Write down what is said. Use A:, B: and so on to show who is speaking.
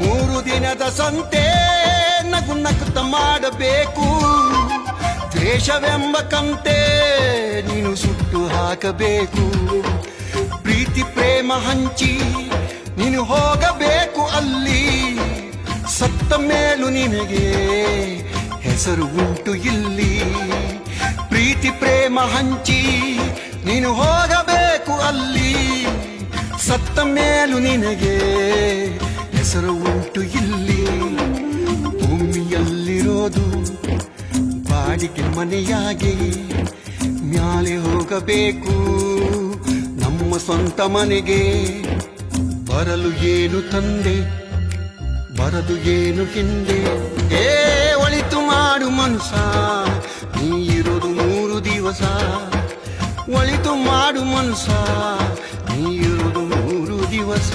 A: 3 ದಿನದ ಸಂತೆ ನಗು ನಗುತ್ತ ಮಾಡಬೇಕು. ದ್ವೇಷವೆಂಬ ಕಂತೆ ನೀನು ಸುಟ್ಟು ಹಾಕಬೇಕು. ಪ್ರೀತಿ ಪ್ರೇಮ ಹಂಚಿ ನೀನು ಹೋಗಬೇಕು ಅಲ್ಲಿ. ಸತ್ತ ಮೇಲೂ ನಿನಗೆ ಹೆಸರು ಉಂಟು ಇಲ್ಲಿ. ಪ್ರೀತಿ ಪ್ರೇಮ ಹಂಚಿ ನೀನು ಹೋಗಬೇಕು ಅಲ್ಲಿ. ಸತ್ತ ಮೇಲೂ ನಿನಗೆ ಹೆಸರು ಉಂಟು ಇಲ್ಲಿ. ಭೂಮಿಯಲ್ಲಿರೋದು ಬಾಡಿಗೆ ಮನೆಯಾಗಿ ಮ್ಯಾಲೆ ಹೋಗಬೇಕು ನಮ್ಮ ಸ್ವಂತ ಮನೆಗೆ. ಬರಲು ಏನು ತಂದೆ, ಬರದು ಏನು ಹಿಂದೆ. ಒಳಿತು ಮಾಡು ಮನುಷ್ಯ, ನೀ ಇರೋದು 3 ದಿವಸ. ಒಳಿತು ಮಾಡು ಮನುಷ್ಯ, ನೀ ಇರೋದು 3 ದಿವಸ.